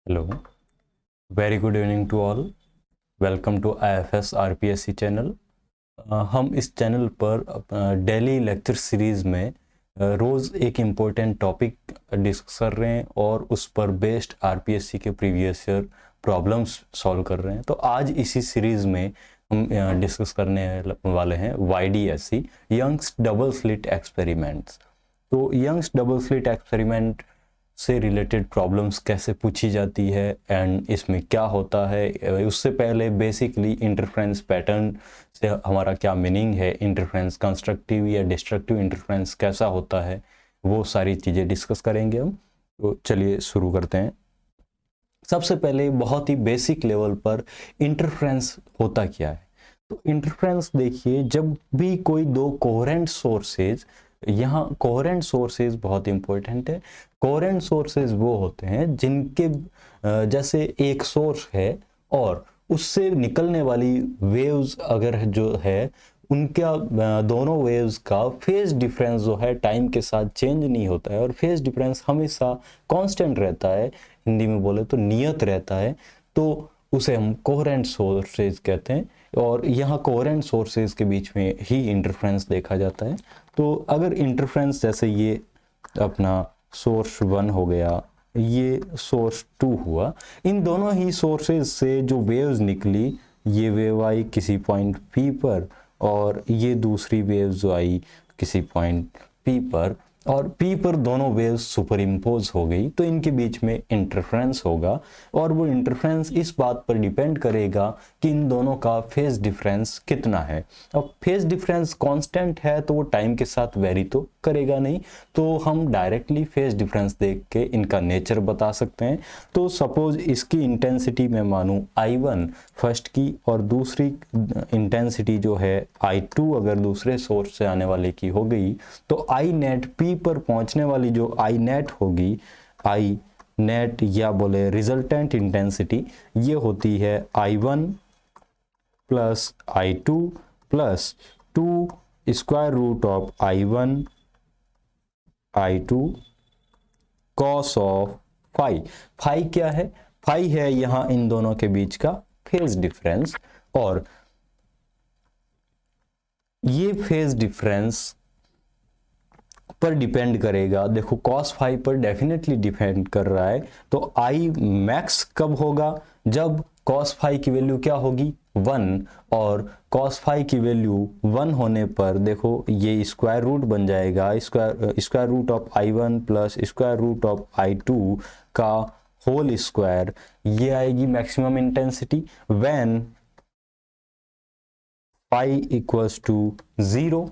Hello, very good evening to all. Welcome to IFS RPSC channel. हम इस channel पर daily lecture series में रोज़ एक इम्पोर्टेंट टॉपिक डिस्कस कर रहे हैं और उस पर बेस्ड RPSC के प्रीवियस ईयर प्रॉब्लम्स सॉल्व कर रहे हैं। तो आज इसी सीरीज़ में हम डिस्कस करने वाले हैं YDSE Young's double slit experiments. तो यंग्स डबल स्लिट एक्सपेरिमेंट से रिलेटेड प्रॉब्लम्स कैसे पूछी जाती है एंड इसमें क्या होता है, उससे पहले बेसिकली इंटरफ्रेंस पैटर्न से हमारा क्या मीनिंग है, इंटरफ्रेंस कंस्ट्रक्टिव या डिस्ट्रक्टिव इंटरफ्रेंस कैसा होता है, वो सारी चीज़ें डिस्कस करेंगे हम। तो चलिए शुरू करते हैं। सबसे पहले बहुत ही बेसिक लेवल पर इंटरफ्रेंस होता क्या है। तो इंटरफ्रेंस देखिए, जब भी कोई दो कोहेरेंट सोर्सेज, यहाँ कोहेरेंट सोर्सेज बहुत इंपॉर्टेंट है। कोहेरेंट सोर्सेज वो होते हैं जिनके जैसे एक सोर्स है और उससे निकलने वाली वेव्स अगर जो है उनका दोनों वेव्स का फेज डिफरेंस जो है टाइम के साथ चेंज नहीं होता है और फेज डिफरेंस हमेशा कांस्टेंट रहता है, हिंदी में बोले तो नियत रहता है, तो उसे हम कोहेरेंट सोर्सेज कहते हैं। और यहाँ कोहेरेंट सोर्सेज के बीच में ही इंटरफ्रेंस देखा जाता है। तो अगर इंटरफ्रेंस जैसे ये अपना सोर्स 1 हो गया, ये सोर्स 2 हुआ, इन दोनों ही सोर्सेज से जो वेव्स निकली, ये वेव आई किसी पॉइंट P पर और ये दूसरी वेव जो आई किसी पॉइंट P पर, और P पर दोनों वेव्स सुपर इम्पोज हो गई, तो इनके बीच में इंटरफ्रेंस होगा। और वो इंटरफ्रेंस इस बात पर डिपेंड करेगा कि इन दोनों का फेज डिफरेंस कितना है। अब फेज डिफरेंस कांस्टेंट है तो वो टाइम के साथ वेरी तो करेगा नहीं, तो हम डायरेक्टली फेज डिफरेंस देख के इनका नेचर बता सकते हैं। तो सपोज इसकी इंटेंसिटी मैं मानूं I1 फर्स्ट की और दूसरी इंटेंसिटी जो है I2 अगर दूसरे सोर्स से आने वाले की हो गई, तो I नेट P पर पहुंचने वाली जो I नेट होगी, I नेट या बोले रिजल्टेंट इंटेंसिटी, ये होती है I1 प्लस I2 प्लस 2 square root of I1 I2 cos of phi. Phi क्या है? फाई है यहां इन दोनों के बीच का फेज डिफरेंस, और ये फेज डिफरेंस पर डिपेंड करेगा। देखो कॉस फाई पर डेफिनेटली डिपेंड कर रहा है, तो आई मैक्स कब होगा? जब कॉस फाई की वैल्यू क्या होगी? 1, और कॉस फाई की वैल्यू 1 होने पर देखो ये स्क्वायर रूट बन जाएगा, square root of I1 plus square root of I2 का होल स्क्वायर, ये आएगी maximum intensity when phi equals to 0।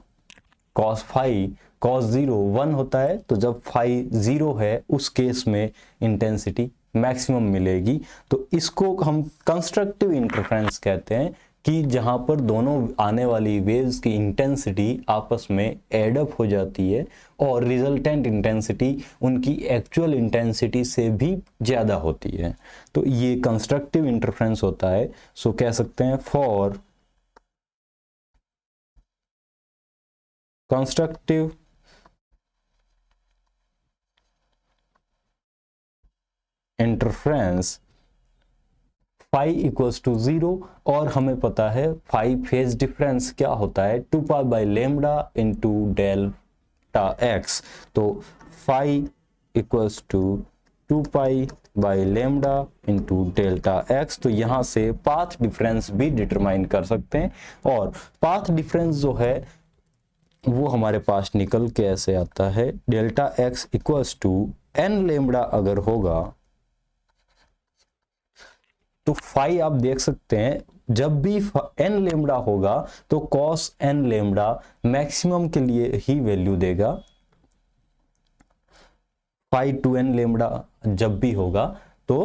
Cos 0 1 होता है, तो जब फाई 0 है उस केस में इंटेंसिटी मैक्सिमम मिलेगी। तो इसको हम कंस्ट्रक्टिव इंटरफ्रेंस कहते हैं, कि जहां पर दोनों आने वाली वेव्स की इंटेंसिटी आपस में एडअप हो जाती है और रिजल्टेंट इंटेंसिटी उनकी एक्चुअल इंटेंसिटी से भी ज़्यादा होती है, तो ये कंस्ट्रक्टिव इंटरफ्रेंस होता है। सो कह सकते हैं for constructive interference phi equals to 0, और हमें पता है फाई फेज डिफरेंस क्या होता है? 2 pi by lambda into delta x. तो phi equals to 2 pi by lambda into delta x. तो यहाँ से पाथ डिफरेंस भी डिटरमाइन कर सकते हैं, और पाथ डिफरेंस जो है वो हमारे पास निकल के ऐसे आता है, delta x equals to n lambda अगर होगा तो फाई आप देख सकते हैं जब भी एन लेमडा होगा तो कॉस एन लेमडा मैक्सिमम के लिए ही वैल्यू देगा। फाई टू एन लेमडा जब भी होगा तो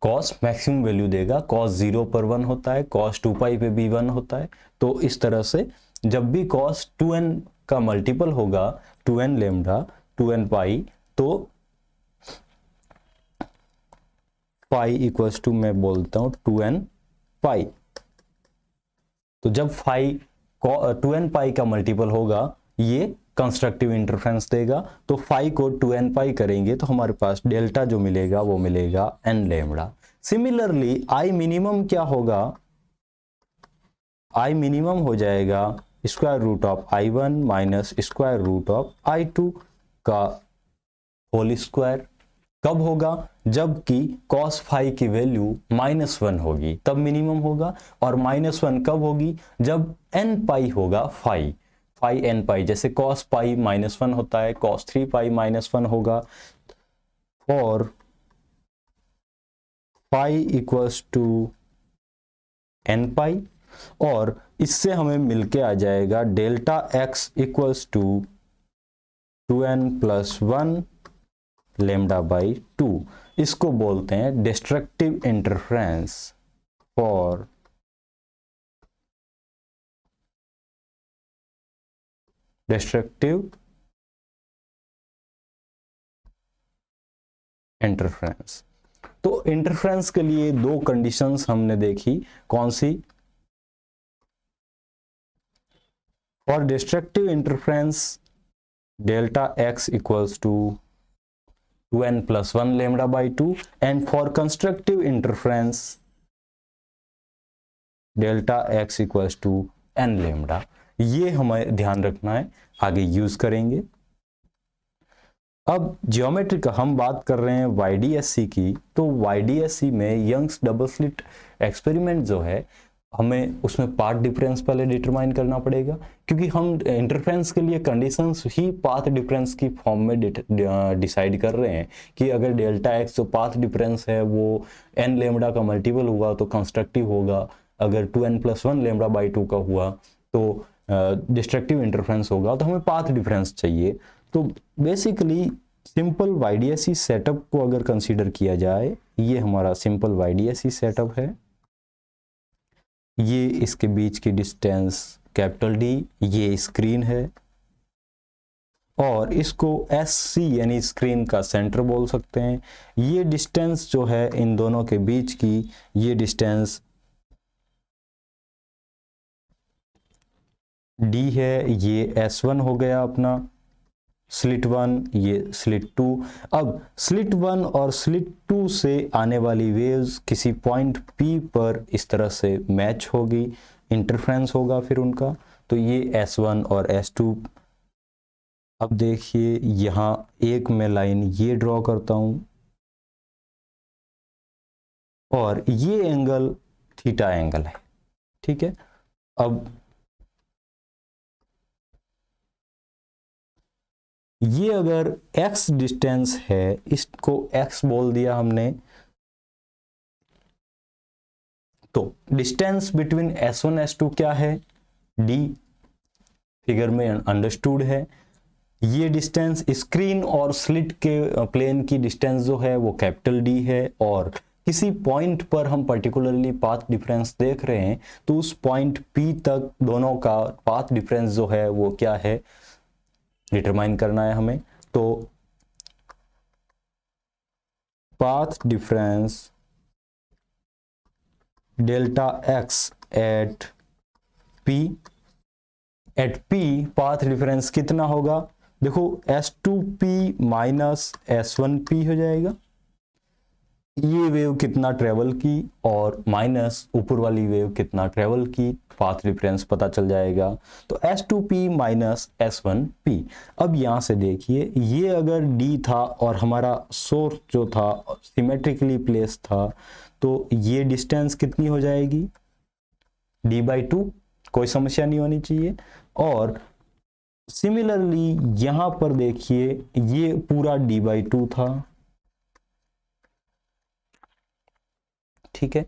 कॉस मैक्सिमम वैल्यू देगा। कॉस 0 पर 1 होता है, कॉस 2 पाई पे भी 1 होता है। तो इस तरह से जब भी कॉस 2n का मल्टीपल होगा 2n लेमडा 2n पाई, तो पाई इक्वल्स टू मैं बोलता हूं 2n पाई। तो जब फाई 2n पाई का मल्टीपल होगा ये कंस्ट्रक्टिव इंटरफेरेंस देगा। तो फाई को 2n पाई करेंगे तो हमारे पास डेल्टा जो मिलेगा वो मिलेगा n lambda. Similarly I minimum क्या होगा, आई मिनिमम हो जाएगा square root of i1 minus square root of i2 का होल स्क्वायर। कब होगा, जबकि cos फाई की वैल्यू -1 होगी तब मिनिमम होगा, और -1 कब होगी, जब n पाई होगा फाई n पाई, जैसे cos पाई -1 होता है, cos 3 पाई -1 होगा, और pi equals to n pi, और इससे हमें मिलके आ जाएगा delta x equals to 2n plus 1 lambda by 2। इसको बोलते हैं destructive interference for destructive interference. तो इंटरफेरेंस के लिए दो कंडीशंस हमने देखी, कौन सी, for destructive interference delta x equals to 2n plus 1 lambda by 2, and for constructive interference delta x equals to n lambda. ये हमें ध्यान रखना है, आगे यूज करेंगे। अब ज्योमेट्री का हम बात कर रहे हैं YDSC की, तो YDSC में यंग्स डबल स्लिट एक्सपेरिमेंट जो है, हमें उसमें पाथ डिफरेंस पहले डिटरमाइन करना पड़ेगा, क्योंकि हम इंटरफेरेंस के लिए कंडीशंस ही पाथ डिफरेंस की फॉर्म में डिसाइड कर रहे हैं कि अगर डेल्टा x जो पाथ डिफरेंस है वो n लेमडा का मल्टीपल हुआ तो कंस्ट्रक्टिव होगा, अगर 2n प्लस 1 लेमडा बाई 2 का हुआ तो डिस्ट्रक्टिव इंटरफेरेंस होगा, तो हमें पाथ डिफरेंस चाहिए। तो बेसिकली सिंपल YDSC सेटअप को अगर कंसीडर किया जाए, ये हमारा सिंपल YDSC सेटअप है, ये इसके बीच की डिस्टेंस कैपिटल D, ये स्क्रीन है, और इसको SC यानी स्क्रीन का सेंटर बोल सकते हैं। ये डिस्टेंस जो है इन दोनों के बीच की, ये डिस्टेंस D है, ये S1 हो गया अपना स्लिट 1, ये स्लिट 2। अब स्लिट 1 और स्लिट 2 से आने वाली वेव्स किसी पॉइंट P पर इस तरह से मैच होगी, इंटरफ्रेंस होगा फिर उनका, तो ये S1 और S2। अब देखिए यहाँ एक मैं लाइन ये ड्रॉ करता हूं, और ये एंगल थीटा एंगल है, ठीक है। अब ये अगर x डिस्टेंस है, इसको x बोल दिया हमने, तो डिस्टेंस बिटवीन S1 S2 क्या है, d, फिगर में अंडरस्टूड है। ये डिस्टेंस स्क्रीन और स्लिट के प्लेन की डिस्टेंस जो है वो कैपिटल D है, और किसी पॉइंट पर हम पर्टिकुलरली पाथ डिफरेंस देख रहे हैं, तो उस पॉइंट P तक दोनों का पाथ डिफरेंस जो है वो क्या है, डिटरमाइन करना है हमें। तो path difference delta x at P path difference कितना होगा, देखो S2P माइनस S1P हो जाएगा। ये वेव कितना ट्रेवल की और माइनस ऊपर वाली वेव कितना ट्रेवल की, पाथ डिफरेंस पता चल जाएगा। तो S2P माइनस S1P। अब यहाँ से देखिए, ये अगर D था और हमारा सोर्स जो था सिमेट्रिकली प्लेस था, तो ये डिस्टेंस कितनी हो जाएगी, D/2, कोई समस्या नहीं होनी चाहिए। और सिमिलरली यहाँ पर देखिए, ये पूरा D/2 था, ठीक है।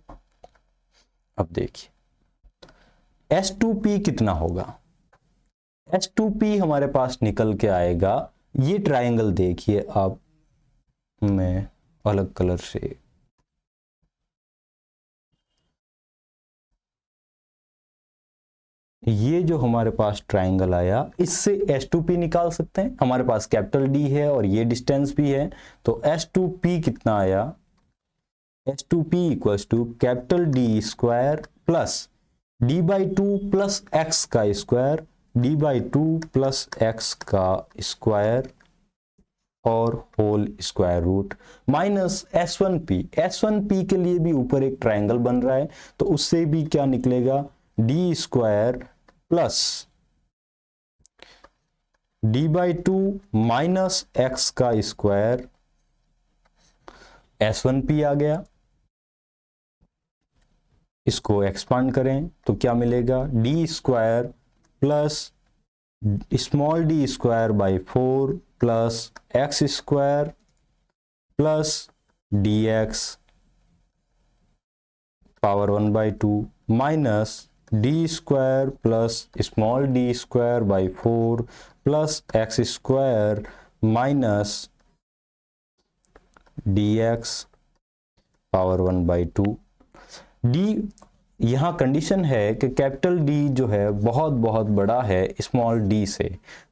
अब देखिए S2P कितना होगा, S2P हमारे पास निकल के आएगा, ये ट्रायंगल देखिए आप, मैं अलग कलर से, ये जो हमारे पास ट्रायंगल आया, इससे S2P निकाल सकते हैं। हमारे पास कैपिटल D है और ये डिस्टेंस भी है, तो S2P कितना आया, S2P equals to capital D square plus D/2 plus x का स्क्वायर d/2 प्लस एक्स का स्क्वायर और whole square root minus S1P के लिए भी ऊपर एक ट्रायंगल बन रहा है, तो उससे भी क्या निकलेगा, d square plus d/2 minus x का स्क्वायर, S1P आ गया, इसको एक्सपांड करें तो क्या मिलेगा, d square plus small d square by 4 plus x square plus dx power 1/2 minus d square plus small d square by 4 plus x square minus dx power 1/2। d यहाँ condition है कि capital D जो है बहुत बहुत बड़ा है small d से,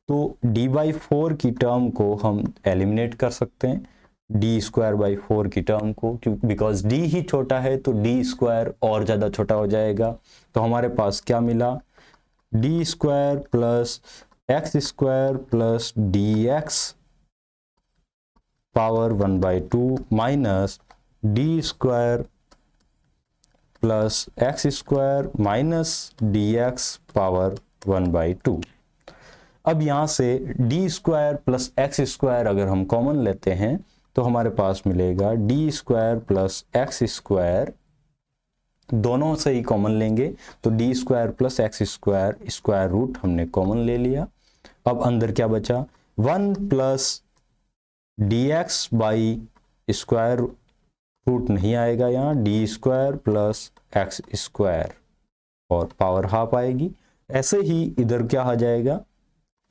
तो d/4 की टर्म को हम एलिमिनेट कर सकते हैं, d²/4 की टर्म को, क्योंकि बिकॉज d ही छोटा है तो d² और ज़्यादा छोटा हो जाएगा। तो हमारे पास क्या मिला, d² plus x² plus dx power 1/2 minus d² plus x² minus dx power 1/2। अब यहां से d² प्लस x² अगर हम कॉमन लेते हैं तो हमारे पास मिलेगा d² प्लस x², दोनों से ही कॉमन लेंगे तो d² plus x² square root हमने कॉमन ले लिया। अब अंदर क्या बचा, 1 plus dx by square root नहीं आएगा, यहाँ d² प्लस x² और पावर हाफ आएगी। ऐसे ही इधर क्या आ जाएगा,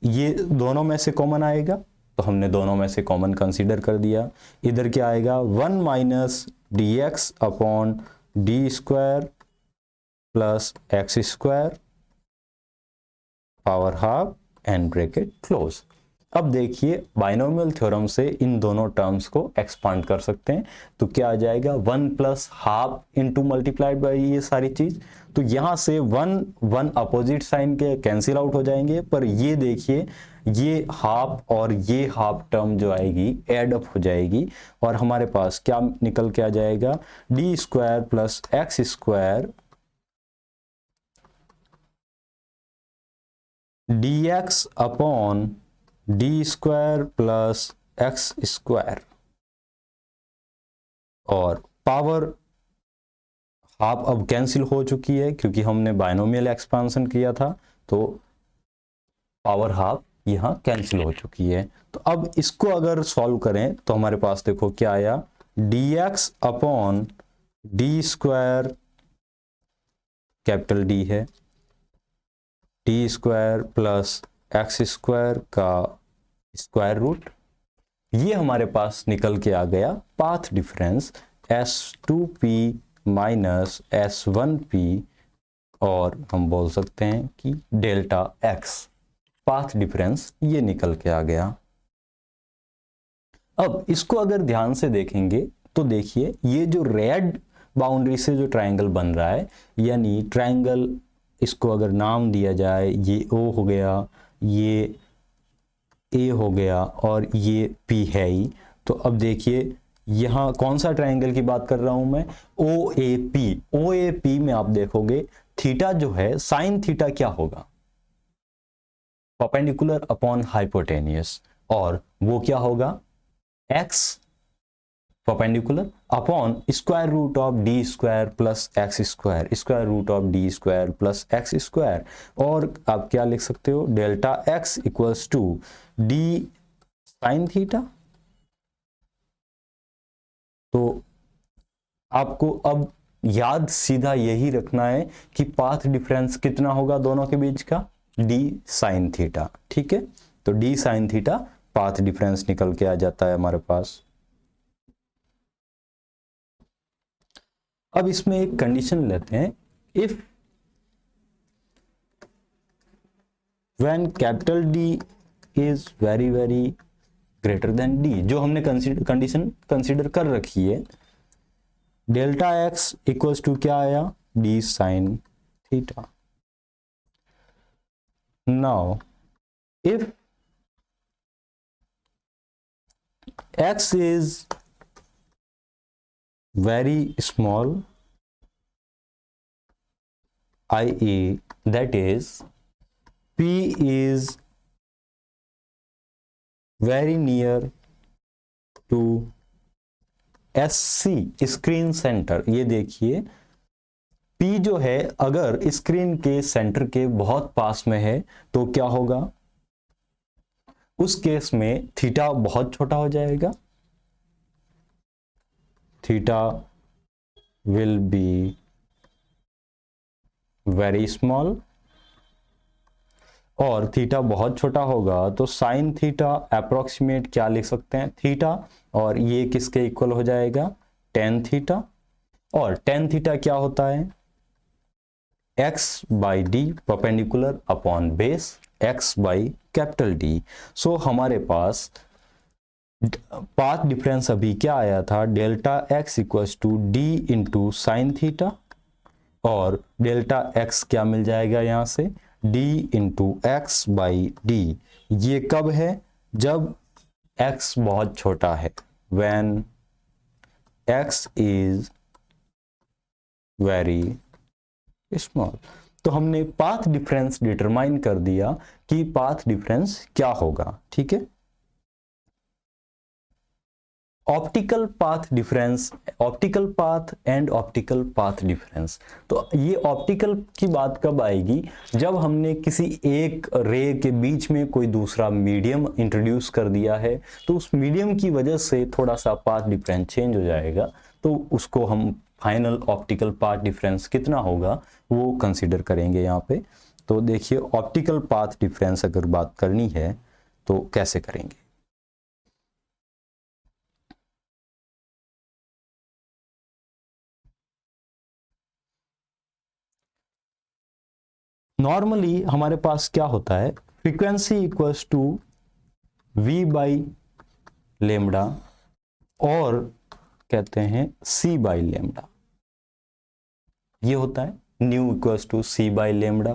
ये दोनों में से कॉमन आएगा तो हमने दोनों में से कॉमन कंसीडर कर दिया। इधर क्या आएगा, 1 minus dx upon d² plus x² power half and bracket close. अब देखिए बाइनोमियल थ्योरम से इन दोनों टर्म्स को एक्सपांड कर सकते हैं, तो क्या आ जाएगा, 1 plus half into multiplied by ये सारी चीज, तो यहां से 1 अपोजिट साइन के कैंसिल आउट हो जाएंगे, पर ये देखिए ये हाफ और ये हाफ टर्म जो आएगी एड अप हो जाएगी और हमारे पास क्या निकल के आ जाएगा, d² plus x² dx upon d² plus x² और पावर हाफ अब कैंसिल हो चुकी है क्योंकि हमने बाइनोमियल एक्सपांशन किया था, तो पावर हाफ यहाँ कैंसिल हो चुकी है। तो अब इसको अगर सॉल्व करें तो हमारे पास देखो क्या आया, dx upon d² capital D है, d² प्लस x² का स्क्वायर रूट, ये हमारे पास निकल के आ गया path difference S2P minus S1P, और हम बोल सकते हैं कि डेल्टा x पाथ डिफरेंस ये निकल के आ गया। अब इसको अगर ध्यान से देखेंगे तो देखिए ये जो रेड बाउंड्री से जो ट्रायंगल बन रहा है, यानी ट्रायंगल इसको अगर नाम दिया जाए, ये O हो गया, ये A हो गया और ये P है ही, तो अब देखिए यहाँ कौन सा ट्रायंगल की बात कर रहा हूं मैं, OAP में आप देखोगे थीटा जो है साइन थीटा क्या होगा, परपेंडिकुलर अपॉन हाइपोटेनियस, और वो क्या होगा x perpendicular upon square root of d² plus x² square root of d² plus x², और आप क्या लिख सकते हो, delta x equals to d sine theta. तो आपको अब याद सीधा यही रखना है कि पाथ डिफरेंस कितना होगा दोनों के बीच का, d साइन थीटा, ठीक है। तो d sine theta path difference निकल के आ जाता है हमारे पास। अब इसमें एक कंडीशन लेते हैं, if when capital D is very very greater than D, जो हमने कंडीशन कंसीडर कर रखी है, डेल्टा x इक्वल्स टू क्या आया, d sine theta. Now, if x is very small, i.e. that is P is very near to SC screen centre, ये देखिए P जो है अगर स्क्रीन के सेंटर के बहुत पास में है तो क्या होगा, उस केस में थीटा बहुत छोटा हो जाएगा, theta will be very small, और थीटा बहुत छोटा होगा तो साइन थीटा अप्रोक्सीमेट क्या लिख सकते हैं, थीटा, और ये किसके इक्वल हो जाएगा, टेन थीटा, और टेन थीटा क्या होता है, x by D perpendicular upon base x by capital D. So हमारे पास पाथ डिफरेंस अभी क्या आया था, delta x equals to D into sine theta, और डेल्टा x क्या मिल जाएगा यहाँ से, d into x by D. ये कब है, जब x बहुत छोटा है, when x is very small. तो हमने पाथ डिफरेंस डिटरमाइन कर दिया कि पाथ डिफरेंस क्या होगा, ठीक है। Optical path difference, optical path and optical path difference. तो ये ऑप्टिकल की बात कब आएगी, जब हमने किसी एक रे के बीच में कोई दूसरा मीडियम इंट्रोड्यूस कर दिया है, तो उस मीडियम की वजह से थोड़ा सा पाथ डिफरेंस चेंज हो जाएगा, तो उसको हम फाइनल ऑप्टिकल पाथ डिफरेंस कितना होगा वो कंसीडर करेंगे यहाँ पे। तो देखिए ऑप्टिकल पाथ डिफरेंस अगर बात करनी है तो कैसे करेंगे। नॉर्मली हमारे पास क्या होता है, frequency equals to v by lambda और कहते हैं c बाई लेमडा, ये होता है nu equals to c by lambda.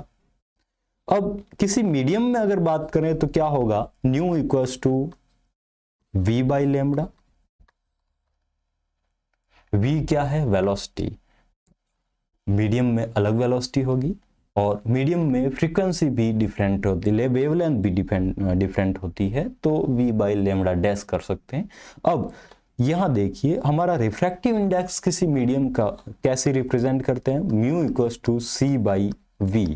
अब किसी मीडियम में अगर बात करें तो क्या होगा, nu equals to v by lambda, v क्या है, वेलोसिटी, मीडियम में अलग वेलोसिटी होगी और मीडियम में फ्रीक्वेंसी भी डिफरेंट होती है, वेवलेंथ भी डिफरेंट होती है, तो v बाई लेमडा डैश कर सकते हैं। अब यहां देखिए हमारा रिफ्रैक्टिव इंडेक्स किसी मीडियम का कैसे रिप्रेजेंट करते हैं, mu equals to c by v,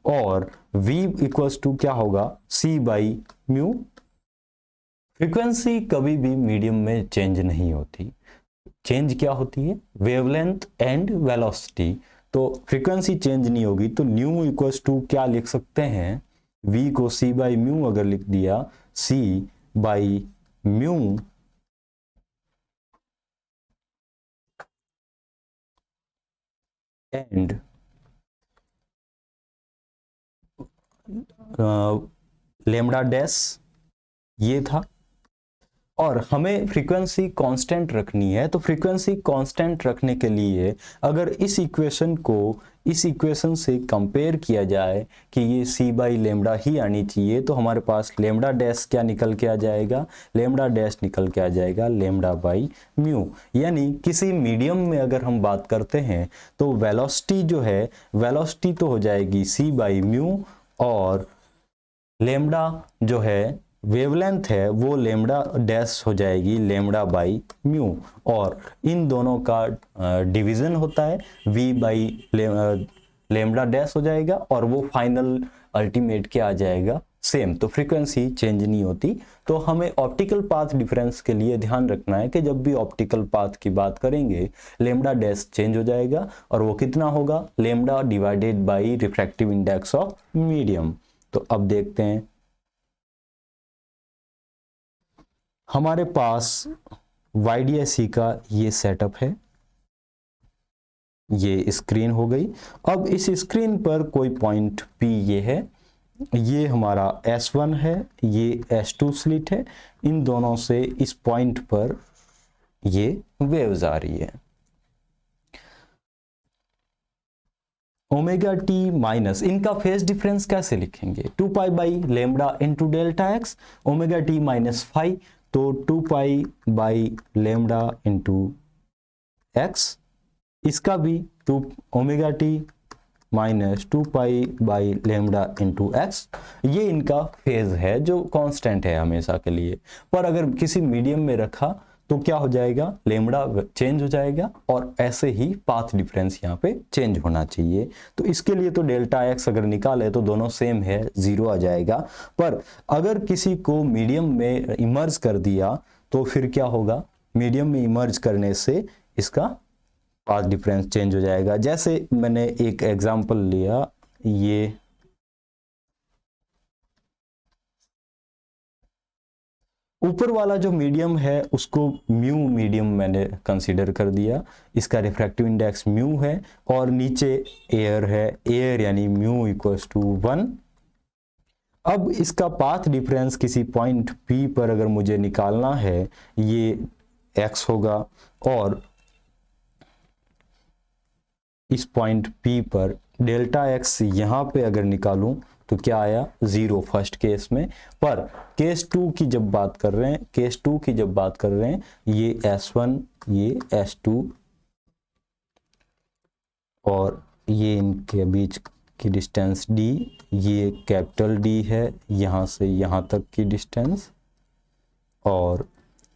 और v इक्वल्स टू क्या होगा, c बाई म्यू। फ्रीक्वेंसी कभी भी मीडियम में चेंज नहीं होती, चेंज क्या होती है, वेवलेंथ एंड वेलोसिटी। तो फ्रीक्वेंसी चेंज नहीं होगी, तो न्यू इक्वल्स टू क्या लिख सकते हैं, v को c बाई म्यू अगर लिख दिया, c by mu and lambda dash, ये था। और हमें फ्रीक्वेंसी कांस्टेंट रखनी है, तो फ्रीक्वेंसी कांस्टेंट रखने के लिए अगर इस इक्वेशन को इस इक्वेशन से कंपेयर किया जाए कि ये c बाई लेमडा ही आनी चाहिए, तो हमारे पास लेमडा डैश क्या निकल के आ जाएगा, लेमडा डैश निकल के आ जाएगा लेमडा बाई म्यू। यानी किसी मीडियम में अगर हम बात करते हैं तो वेलोसिटी जो है, वेलोसिटी तो हो जाएगी c बाई म्यू, और लेमडा जो है वेवलेंथ है वो लेमडा डैश हो जाएगी लेमडा बाई म्यू, और इन दोनों का डिवीजन होता है v बाई लेमडा डैश हो जाएगा, और वो फाइनल अल्टीमेट क्या आ जाएगा, सेम। तो फ्रीक्वेंसी चेंज नहीं होती। तो हमें ऑप्टिकल पाथ डिफरेंस के लिए ध्यान रखना है कि जब भी ऑप्टिकल पाथ की बात करेंगे लेमडा डैश चेंज हो जाएगा, और वो कितना होगा, lambda divided by refractive index of medium. तो अब देखते हैं, हमारे पास YDSC का ये सेटअप है, ये स्क्रीन हो गई। अब इस स्क्रीन पर कोई पॉइंट P ये है, ये हमारा S1 है, ये S2 स्लिट है, इन दोनों से इस पॉइंट पर ये वेव्स आ रही है। ओमेगा टी माइनस, इनका फेज डिफरेंस कैसे लिखेंगे, 2 pi by lambda into delta x, omega T minus 5 तो 2 pi by lambda into x, इसका भी 2 omega T minus 2 pi by lambda into x, ये इनका फेज है जो कांस्टेंट है हमेशा के लिए। पर अगर किसी मीडियम में रखा तो क्या हो जाएगा, लेमडा चेंज हो जाएगा और ऐसे ही पाथ डिफरेंस यहाँ पे चेंज होना चाहिए। तो इसके लिए तो डेल्टा एक्स अगर निकाले तो दोनों सेम है, 0 आ जाएगा। पर अगर किसी को मीडियम में इमर्ज कर दिया तो फिर क्या होगा, मीडियम में इमर्ज करने से इसका पाथ डिफरेंस चेंज हो जाएगा। जैसे मैंने एक एग्जांपल लिया, ये ऊपर वाला जो मीडियम है उसको म्यू मीडियम मैंने कंसीडर कर दिया, इसका रिफ्रैक्टिव इंडेक्स म्यू है, और नीचे एयर है, एयर यानी म्यू इक्वल्स टू 1। अब इसका पाथ डिफरेंस किसी पॉइंट P पर अगर मुझे निकालना है, ये x होगा, और इस पॉइंट P पर डेल्टा x यहाँ पे अगर निकालूं तो क्या आया, 0 फर्स्ट केस में। पर केस 2 की जब बात कर रहे हैं, केस 2 की जब बात कर रहे हैं, ये S1 ये S2 और ये इनके बीच की डिस्टेंस D, ये कैपिटल D है यहाँ से यहाँ तक की डिस्टेंस, और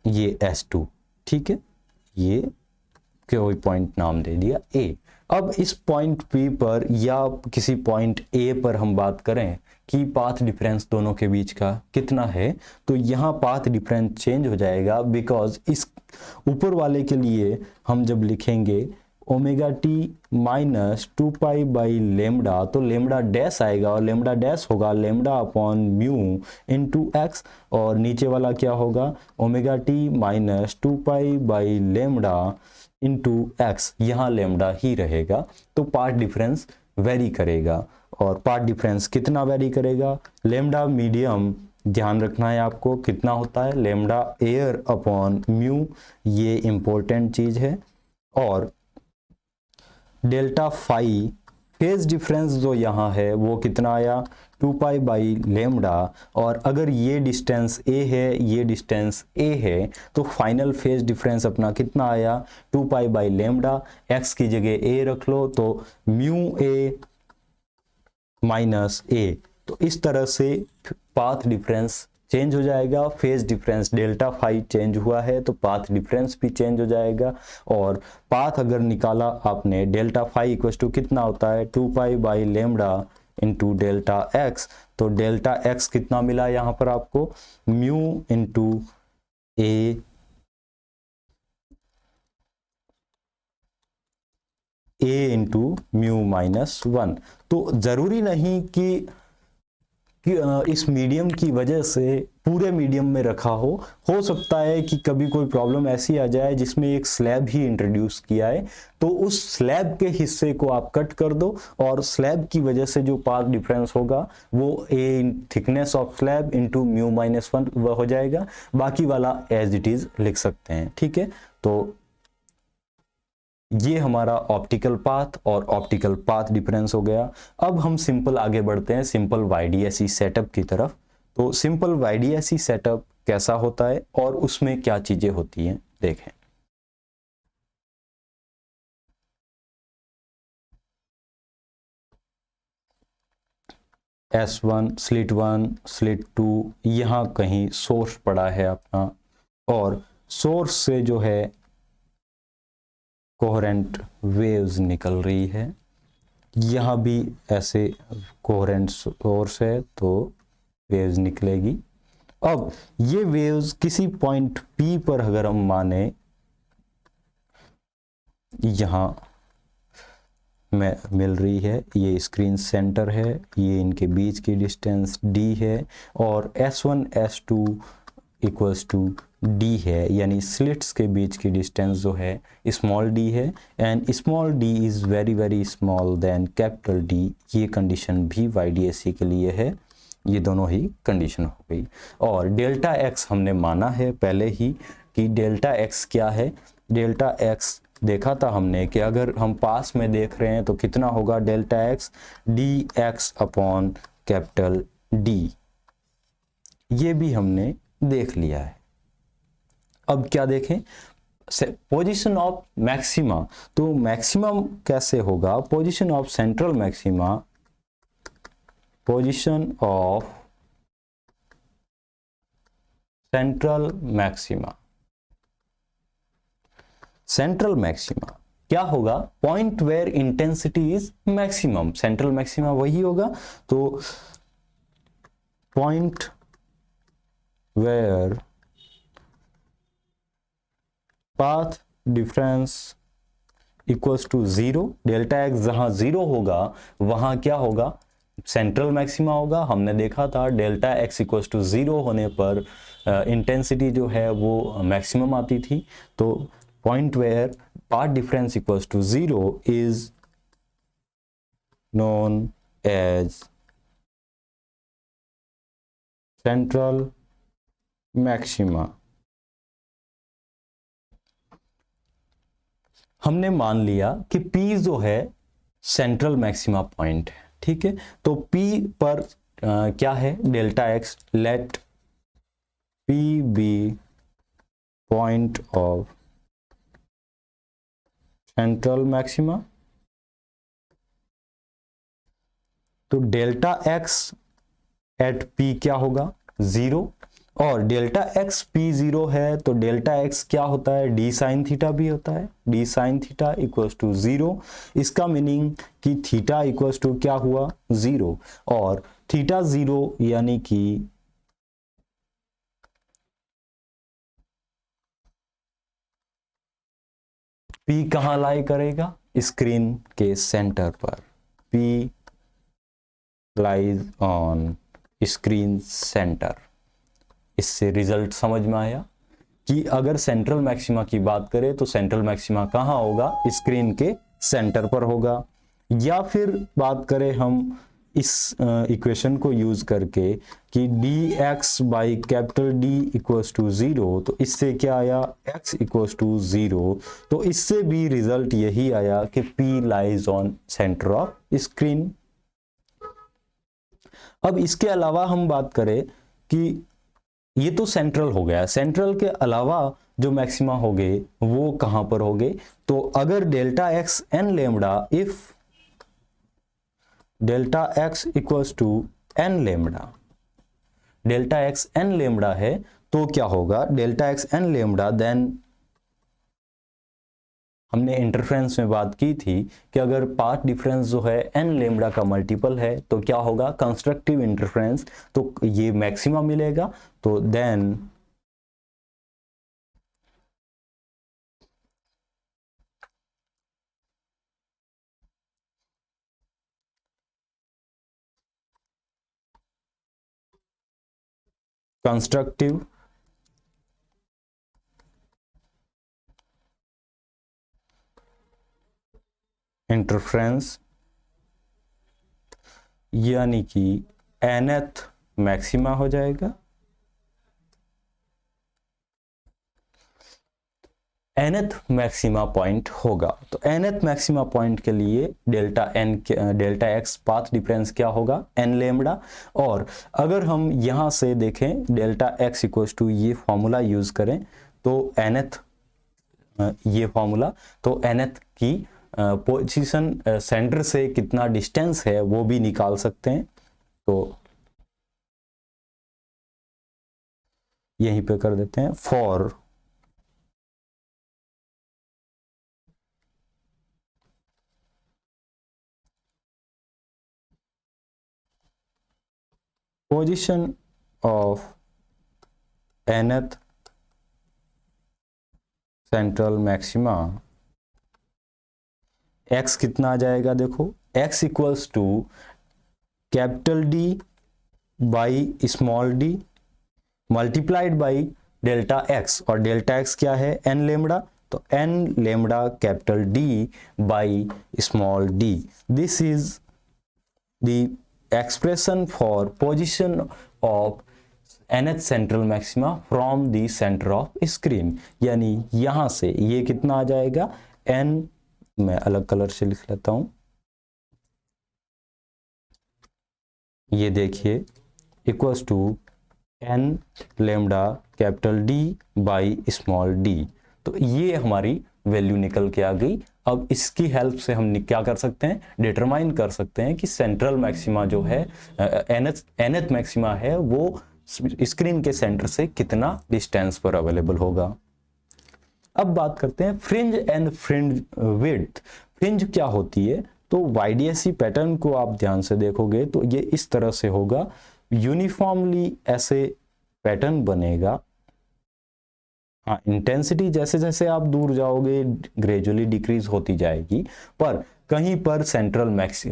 ये S2, ठीक है, ये कोई पॉइंट नाम दे दिया A। अब इस पॉइंट P पर या किसी पॉइंट A पर हम बात करें कि पाथ डिफरेंस दोनों के बीच का कितना है, तो यहाँ पाथ डिफरेंस चेंज हो जाएगा, बिकॉज इस ऊपर वाले के लिए हम जब लिखेंगे omega T minus 2 pi by lambda, तो लेमडा डैश आएगा और लेमडा डैश होगा lambda upon mu into x, और नीचे वाला क्या होगा, omega T minus 2 pi by lambda into x, यहाँ लेमडा ही रहेगा। तो पार्ट डिफरेंस वेरी करेगा, और पार्ट डिफरेंस कितना वेरी करेगा, लेमडा मीडियम ध्यान रखना है आपको कितना होता है, लेमडा एयर अपॉन म्यू, ये इंपॉर्टेंट चीज है, और डेल्टा फाई फेज डिफरेंस जो यहाँ है वो कितना आया, 2 पाई बाई लेमडा, और अगर ये डिस्टेंस a है, ये डिस्टेंस a है, तो फाइनल फेज डिफरेंस अपना कितना आया, 2 पाई बाई लेमडा, x की जगह a रख लो तो म्यू a माइनस a। तो इस तरह से पाथ डिफरेंस चेंज हो जाएगा, phase difference delta phi change हुआ है तो पाथ डिफरेंस भी चेंज हो जाएगा। और पाथ अगर निकाला आपने, डेल्टा फाई इक्वल टू कितना होता है, 2 pi by lambda into delta x, तो डेल्टा एक्स कितना मिला यहाँ पर आपको, म्यू इंटू ए इंटू म्यू माइनस 1। तो जरूरी नहीं कि इस मीडियम की वजह से पूरे मीडियम में रखा हो सकता है कि कभी कोई प्रॉब्लम ऐसी आ जाए जिसमें एक स्लैब ही इंट्रोड्यूस किया है, तो उस स्लैब के हिस्से को आप कट कर दो, और स्लैब की वजह से जो पाथ डिफरेंस होगा वो a thickness of slab into mu minus 1 हो जाएगा, बाकी वाला एज इट इज लिख सकते हैं, ठीक है। तो ये हमारा ऑप्टिकल पाथ और ऑप्टिकल पाथ डिफरेंस हो गया। अब हम सिंपल आगे बढ़ते हैं सिंपल YDSE सेटअप की तरफ। तो सिंपल YDSE सेटअप कैसा होता है और उसमें क्या चीजें होती हैं देखें। S1 स्लिट 1 स्लिट 2 यहाँ कहीं सोर्स पड़ा है अपना, और सोर्स से जो है कोहेरेंट वेव्स निकल रही है, यहाँ भी ऐसे कोहेरेंट सोर्स है तो वेव्स निकलेगी। अब ये वेव्स किसी पॉइंट P पर अगर हम माने, यहाँ में मिल रही है, ये स्क्रीन सेंटर है, ये इनके बीच की डिस्टेंस D है, और S1 S2 equals to D है, यानी स्लिट्स के बीच की डिस्टेंस जो है स्मॉल d है, and small d is very very small then capital D। ये कंडीशन भी YDSE के लिए है, ये दोनों ही कंडीशन हो गई। और डेल्टा x हमने माना है पहले ही कि डेल्टा x क्या है, डेल्टा x देखा था हमने कि अगर हम पास में देख रहे हैं तो कितना होगा delta x D x upon capital D, ये भी हमने देख लिया है। अब क्या देखें, पोजीशन ऑफ मैक्सिमा, तो मैक्सिमम कैसे होगा, position of central maxima, position of central maxima, central maxima क्या होगा, point where intensity is maximum, central maxima वही होगा। तो point where path difference equals to zero, delta x जहां जीरो होगा वहां क्या होगा, सेंट्रल मैक्सिमा होगा। हमने देखा था delta x equals to zero होने पर इंटेंसिटी जो है वो मैक्सिमम आती थी। तो point where path difference equals to zero is known as central maxima. हमने मान लिया कि P जो है सेंट्रल मैक्सिमा पॉइंट है, ठीक है। तो P पर क्या है delta x, let P be point of central maxima. तो डेल्टा एक्स एट P क्या होगा, जीरो, और डेल्टा एक्स पी जीरो है तो डेल्टा एक्स क्या होता है, डी साइन थीटा भी होता है, D sine theta equals to zero. इसका मीनिंग कि थीटा इक्वल्स टू क्या हुआ, जीरो, और थीटा जीरो यानी कि पी कहां लाई करेगा, स्क्रीन के सेंटर पर, P lies on screen centre. इससे रिजल्ट समझ में आया कि अगर सेंट्रल मैक्सिमा की बात करें तो सेंट्रल मैक्सिमा कहां होगा, स्क्रीन के सेंटर पर होगा। या फिर बात करें हम इस इक्वेशन को यूज करके कि D x by capital D equals to zero, तो इससे क्या आया, एक्स इक्वल्स टू जीरो। तो इससे भी रिजल्ट यही आया कि P lies on centre of screen. अब इसके अलावा हम बात करें कि ये तो सेंट्रल हो गया, सेंट्रल के अलावा जो मैक्सिमा हो गए वो कहां पर हो गए। तो अगर delta x n lambda, if delta x equals to n lambda, delta x n lambda है तो क्या होगा, delta x n lambda, then हमने इंटरफ्रेंस में बात की थी कि अगर पाथ डिफरेंस जो है एन लेमडा का मल्टीपल है तो क्या होगा, कंस्ट्रक्टिव इंटरफ्रेंस, तो ये मैक्सिमा मिलेगा। तो देन कंस्ट्रक्टिव इंटरफ्रेंस यानी कि nth मैक्सिमा हो जाएगा। nth मैक्सिमा पॉइंट होगा। तो nth मैक्सिमा पॉइंट के लिए डेल्टा एक्स पाथ डिफरेंस क्या होगा, एन लेमडा। और अगर हम यहां से देखें डेल्टा एक्स इक्वल्स टू ये फॉर्मूला यूज करें तो nth ये फॉर्मूला, तो nth की पोजीशन सेंटर से कितना डिस्टेंस है वो भी निकाल सकते हैं। तो यहीं पे कर देते हैं, for position of nth central maxima, x कितना आ जाएगा, देखो x equals to capital D by small D multiplied by delta x, और डेल्टा एक्स क्या है, एन लेमडा, तो n lambda capital D by small D. This is the expression for position of nth central maxima from the centre of screen. यानी यहां से ये कितना आ जाएगा, n, मैं अलग कलर से लिख लेता हूं, ये देखिए equals to n lambda capital D by small d। तो ये हमारी वैल्यू निकल के आ गई। अब इसकी हेल्प से हम क्या कर सकते हैं, डिटरमाइन कर सकते हैं कि सेंट्रल मैक्सिमा जो है nth मैक्सिमा है वो स्क्रीन के सेंटर से कितना डिस्टेंस पर अवेलेबल होगा। अब बात करते हैं fringe and fringe width. Fringe क्या होती है, तो YDSC पैटर्न को आप ध्यान से देखोगे तो ये इस तरह से होगा, यूनिफॉर्मली ऐसे पैटर्न बनेगा। हाँ, इंटेंसिटी जैसे जैसे आप दूर जाओगे ग्रेजुअली डिक्रीज होती जाएगी, पर कहीं पर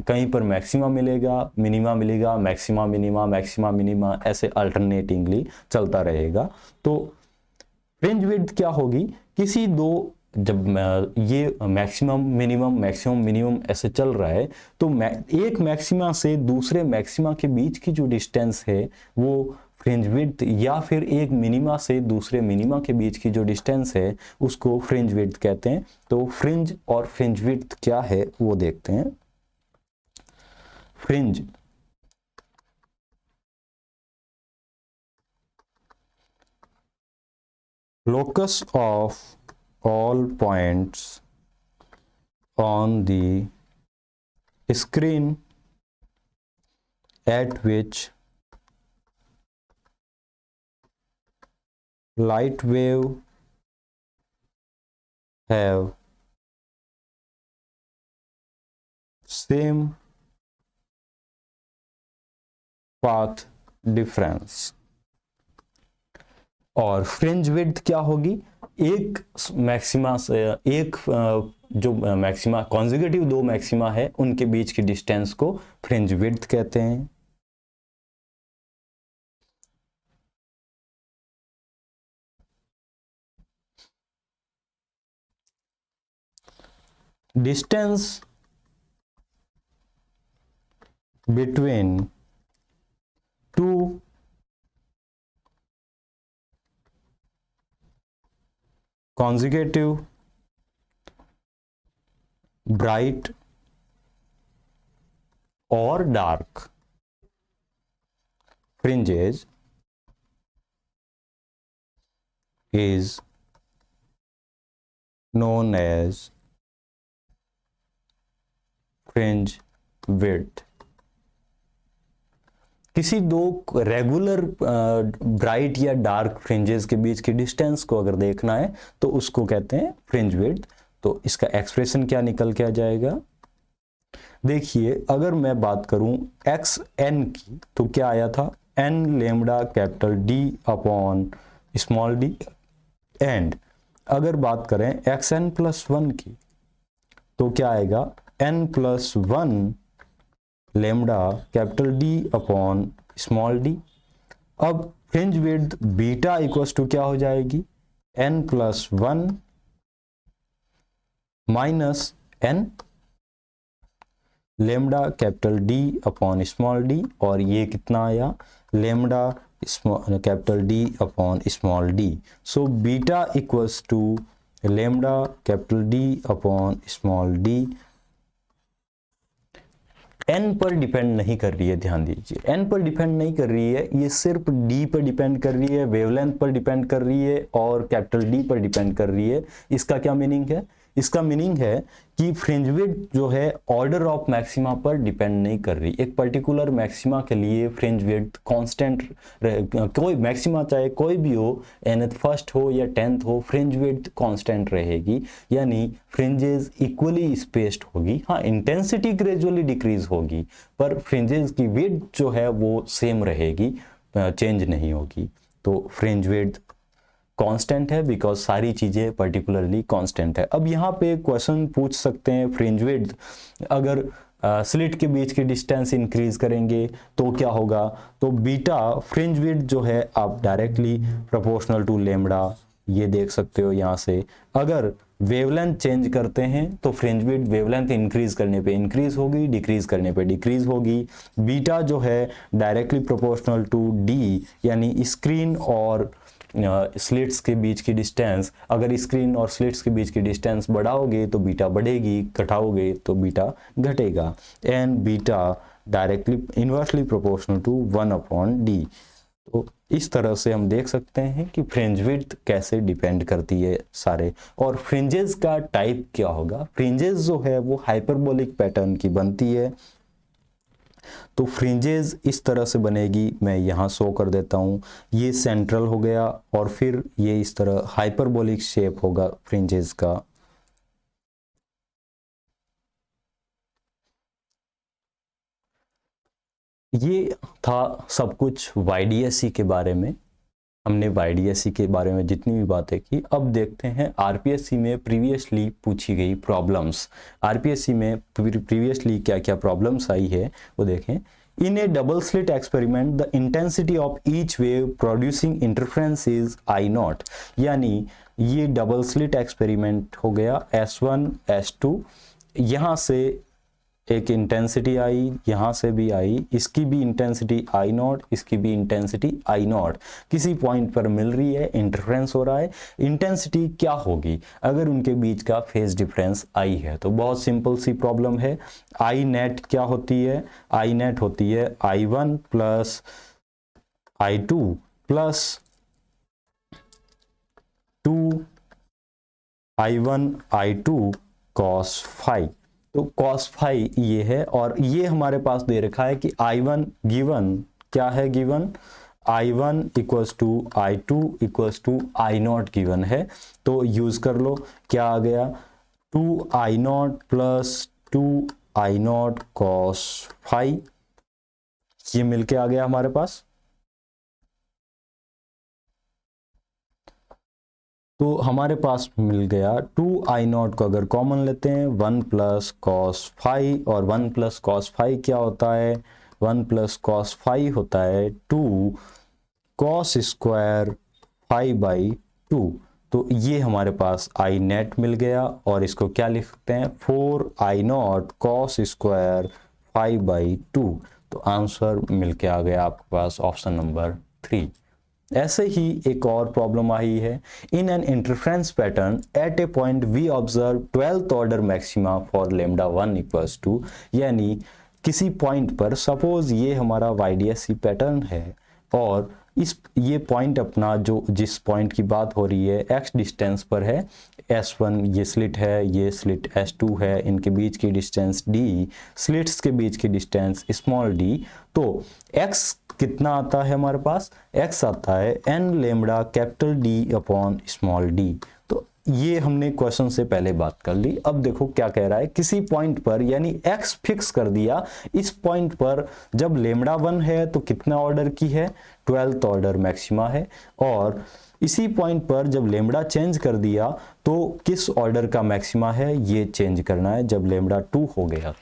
कहीं पर मैक्सिमा मिलेगा, मिनिमा मिलेगा, मैक्सिमा मिनिमा, मैक्सिमा मिनिमा, ऐसे अल्टरनेटिंगली चलता रहेगा। तो फ्रिंज विड्थ क्या होगी, किसी दो, जब ये मैक्सिमम मिनिमम ऐसे चल रहा है तो एक मैक्सिमा से दूसरे मैक्सिमा के बीच की जो डिस्टेंस है वो फ्रिंज विड्थ, या फिर एक मिनिमा से दूसरे मिनिमा के बीच की जो डिस्टेंस है उसको फ्रिंज विड्थ कहते हैं। तो फ्रिंज और फ्रिंज विड्थ क्या है वो देखते हैं। Fringe locus of all points on the screen at which light wave have same path difference। और फ्रिंज विड्थ क्या होगी, एक मैक्सिमा से जो मैक्सिमा कॉन्जिक्यूटिव दो मैक्सिमा है उनके बीच की डिस्टेंस को फ्रिंज विड्थ कहते हैं। Distance between two consecutive bright or dark fringes is known as fringe width। किसी दो रेगुलर ब्राइट या डार्क फ्रिंजेस के बीच की डिस्टेंस को अगर देखना है तो उसको कहते हैं फ्रिंज विड्थ। तो इसका एक्सप्रेशन क्या निकल के आ जाएगा, देखिए अगर मैं बात करूं एक्स एन की तो क्या आया था, n lambda capital D upon small D, and अगर बात करें एक्स एन प्लस वन की तो क्या आएगा, n plus one lambda capital D upon small D. अब fringe width beta equals to क्या हो जाएगी, n plus one minus n lambda capital D upon small D, और ये कितना आया, lambda capital D upon small D. So beta equals to lambda capital D upon small D. n पर depend नहीं कर रही है, ध्यान दीजिए n पर डिपेंड नहीं कर रही है, ये सिर्फ d पर डिपेंड कर रही है, वेवलेंथ पर डिपेंड कर रही है और कैपिटल D पर डिपेंड कर रही है। इसका क्या मीनिंग है, इसका मीनिंग है कि फ्रिंज विड्थ जो है ऑर्डर ऑफ मैक्सिमा पर डिपेंड नहीं कर रही। एक पर्टिकुलर मैक्सिमा के लिए फ्रिंज विड्थ कांस्टेंट, कोई मैक्सिमा चाहे कोई भी हो, nth फर्स्ट हो या 10th हो, फ्रिंज विड्थ कांस्टेंट रहेगी, यानी फ्रिंजेस इक्वली स्पेस्ड होगी। हाँ, इंटेंसिटी ग्रेजुअली डिक्रीज होगी पर फ्रिंजेस की विड्थ जो है वो सेम रहेगी, चेंज नहीं होगी। तो फ्रिंज विड्थ कांस्टेंट है बिकॉज सारी चीजें पर्टिकुलरली कांस्टेंट है। अब यहाँ पे क्वेश्चन पूछ सकते हैं, फ्रिंज विड्थ अगर स्लिट के बीच की डिस्टेंस इंक्रीज करेंगे तो क्या होगा, तो बीटा फ्रिंज विड्थ जो है आप डायरेक्टली प्रोपोर्शनल टू लेमडा, ये देख सकते हो यहाँ से। अगर वेवलेंथ चेंज करते हैं तो फ्रिंज विड्थ वेवलेंथ इंक्रीज करने पे इंक्रीज होगी, डिक्रीज करने पे डिक्रीज होगी। बीटा जो है डायरेक्टली प्रोपोर्शनल टू डी, यानी स्क्रीन और स्लिट्स के बीच की डिस्टेंस, अगर स्क्रीन और स्लिट्स के बीच की डिस्टेंस बढ़ाओगे तो बीटा बढ़ेगी, घटाओगे तो बीटा घटेगा, and beta directly inversely proportional to 1/d। तो इस तरह से हम देख सकते हैं कि फ्रिंज विड्थ कैसे डिपेंड करती है सारे। और फ्रिंजेस का टाइप क्या होगा, फ्रिंजेस जो है वो हाइपरबोलिक पैटर्न की बनती है। तो फ्रिंजेस इस तरह से बनेगी, मैं यहाँ शो कर देता हूँ, ये सेंट्रल हो गया और फिर ये इस तरह हाइपरबोलिक शेप होगा फ्रिंजेस का। ये था सब कुछ YDSC के बारे में। हमने YDSC के बारे में जितनी भी बातें की, अब देखते हैं RPSC में प्रीवियसली पूछी गई प्रॉब्लम्स। RPSC में प्रीवियसली क्या क्या प्रॉब्लम्स आई है वो देखें। In a double slit experiment the intensity of each wave producing interference is I0। यानी ये डबल स्लिट एक्सपेरिमेंट हो गया S1 S2, यहाँ से एक इंटेंसिटी आई, यहाँ से भी आई, इसकी भी इंटेंसिटी I0, इसकी भी इंटेंसिटी I0 किसी पॉइंट पर मिल रही है, इंटरफ्रेंस हो रहा है। इंटेंसिटी क्या होगी अगर उनके बीच का फेज डिफरेंस I है? तो बहुत सिंपल सी प्रॉब्लम है। I नेट क्या होती है? I नेट होती है I1 plus I2 plus 2I1 I2 cos phi। तो cos phi ये है, और ये हमारे पास दे रखा है कि I1 गिवन क्या है, given I1 equals to I2 equals to I0 given है। तो यूज कर लो, क्या आ गया 2I0 plus 2I0 cos phi, ये मिलके आ गया हमारे पास। तो हमारे पास मिल गया 2I0 को अगर कॉमन लेते हैं 1 प्लस कॉस फाई, और 1 प्लस कॉस फाई क्या होता है, 1 प्लस कॉस फाई होता है 2 कॉस स्क्वायर फाई बाई 2। तो ये हमारे पास I नेट मिल गया, और इसको क्या लिख सकते हैं 4I0 cos square phi by 2। तो आंसर मिलके आ गया आपके पास ऑप्शन नंबर 3। ऐसे ही एक और प्रॉब्लम आई है। In an interference pattern at a point we observe 12th order maxima for lambda 1 equals to, यानी किसी पॉइंट पर, सपोज ये हमारा YDSC पैटर्न है, और ये पॉइंट अपना जो जिस पॉइंट की बात हो रही है x डिस्टेंस पर है, S1 ये स्लिट है, ये स्लिट S2 है, इनके बीच की डिस्टेंस d, स्लिट्स के बीच की डिस्टेंस स्मॉल d। तो x कितना आता है हमारे पास, x आता है n lambda capital D upon small d। तो ये हमने क्वेश्चन से पहले बात कर ली। अब देखो क्या कह रहा है, किसी पॉइंट पर, यानी x फिक्स कर दिया, इस पॉइंट पर जब लैम्डा 1 है तो कितना ऑर्डर की है, 12th ऑर्डर मैक्सिमा है, और इसी पॉइंट पर जब लैम्डा चेंज कर दिया तो किस ऑर्डर का मैक्सिमा है ये चेंज करना है जब लैम्डा 2 हो गया।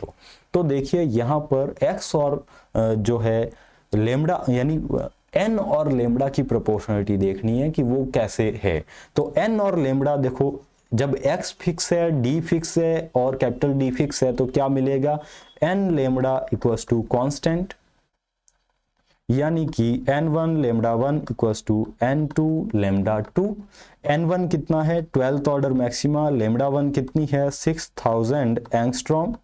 तो देखिए यहाँ पर x और जो है लैम्डा, यानी n और लैम्डा की प्रोपोर्शनलिटी देखनी है कि वो कैसे है। तो n और लैम्डा देखो, जब x फिक्स है, d फिक्स है और कैपिटल D फिक्स है, तो क्या मिलेगा, n lambda equals to constant, यानी कि n1 lambda 1 equals to n2 lambda 2। n1 कितना है 12th ऑर्डर मैक्सिमा, लैम्डा 1 कितनी है 6000 एंगस्ट्रॉम,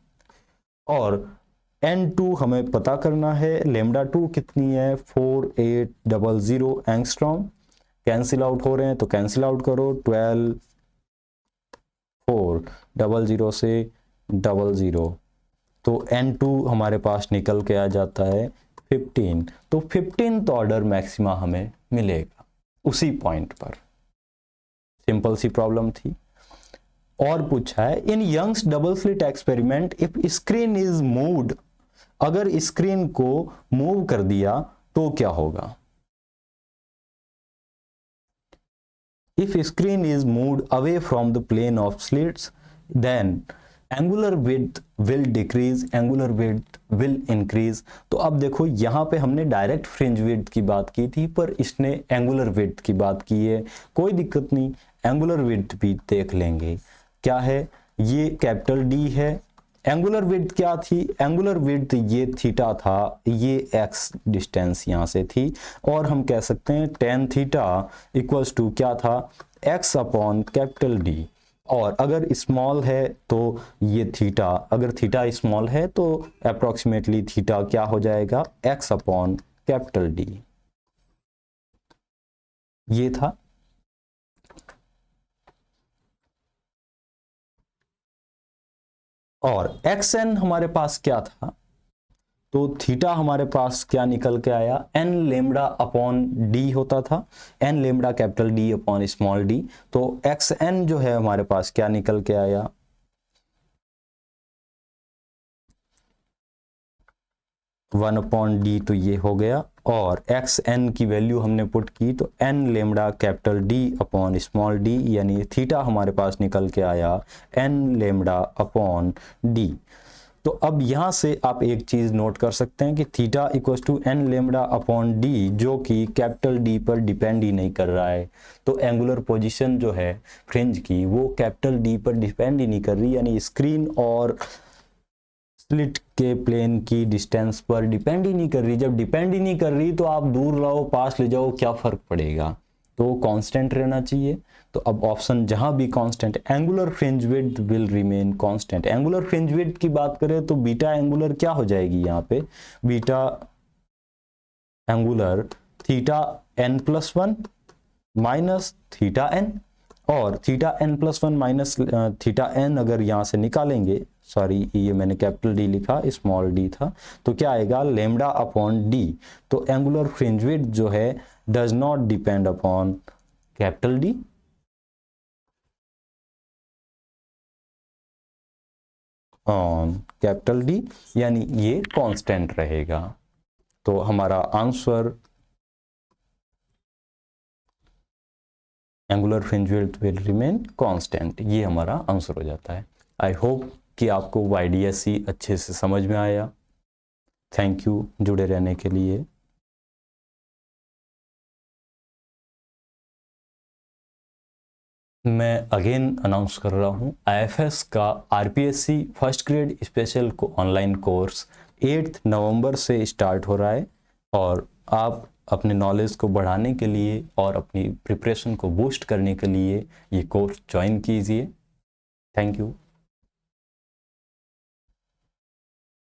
और n2 हमें पता करना है, लैम्डा 2 कितनी है 4800 एंगस्ट्रॉम। कैंसिल आउट हो रहे हैं तो कैंसिल आउट करो, 12 400 से 00, तो n2 हमारे पास निकल के आ जाता है 15। तो 15th ऑर्डर मैक्सिमा हमें मिलेगा उसी पॉइंट पर। सिंपल सी प्रॉब्लम थी। और पूछा है in Young's double slit experiment if screen is moved, अगर स्क्रीन को मूव कर दिया तो क्या होगा। If screen is moved away from the plane of slits then angular width will decrease, angular width will increase. तो अब देखो यहाँ पे हमने डायरेक्ट फ्रिंज विड्थ की बात की थी, पर इसने एंगुलर विड्थ की बात की है, कोई दिक्कत नहीं, एंगुलर विड्थ भी देख लेंगे। क्या है, ये कैपिटल D है, एंगुलर विड्थ क्या थी, एंगुलर विड्थ ये थीटा था, ये एक्स डिस्टेंस यहाँ से थी, और हम कह सकते हैं टेन थीटा इक्वल्स टू क्या था, एक्स अपॉन कैपिटल डी। और अगर स्मॉल है तो ये थीटा, अगर थीटा स्मॉल है तो अप्रोक्सीमेटली थीटा क्या हो जाएगा, एक्स अपॉन कैपिटल डी। ये था। और एक्स एन हमारे पास क्या था, तो थीटा हमारे पास क्या निकल के आया, एन लेमडा अपॉन डी होता था, n lambda capital D upon small D. तो एक्स एन जो है हमारे पास क्या निकल के आया, 1 अपॉन डी, तो ये हो गया। और एक्स एन की वैल्यू हमने पुट की तो n lambda capital D upon small D, यानी थीटा हमारे पास निकल के आया एन लेमडा अपॉन डी। तो अब यहाँ से आप एक चीज़ नोट कर सकते हैं कि theta equals to n lambda upon D, जो कि कैपिटल डी पर डिपेंड ही नहीं कर रहा है। तो एंगुलर पोजीशन जो है फ्रिंज की वो कैपिटल डी पर डिपेंड ही नहीं कर रही, यानी स्क्रीन और स्लिट के प्लेन की डिस्टेंस पर डिपेंड ही नहीं कर रही। जब डिपेंड ही नहीं कर रही तो आप दूर लाओ पास ले जाओ क्या फर्क पड़ेगा, तो कांस्टेंट रहना चाहिए। तो अब ऑप्शन जहां भी constant, angular fringe width will remain constant. Angular fringe width की बात करें तो बीटा एंगुलर क्या हो जाएगी यहाँ पे, beta angular theta n plus 1 minus theta n, और theta n plus 1 minus theta n अगर यहाँ से निकालेंगे, सॉरी ये मैंने कैपिटल डी लिखा, स्मॉल डी था, तो क्या आएगा लेमडा अपॉन डी। तो एंगुलर फ्रिंज विड्थ जो है does not depend upon capital D, on capital D, यानी ये कांस्टेंट रहेगा। तो हमारा answer angular fringe width will remain constant, ये हमारा आंसर हो जाता है। आई होप कि आपको YDSE अच्छे से समझ में आया। थैंक यू जुड़े रहने के लिए। मैं अगेन अनाउंस कर रहा हूँ IFS का RPSC first grade special online course 8 नवंबर से स्टार्ट हो रहा है, और आप अपने नॉलेज को बढ़ाने के लिए और अपनी प्रिपरेशन को बूस्ट करने के लिए ये कोर्स ज्वाइन कीजिए। Thank you.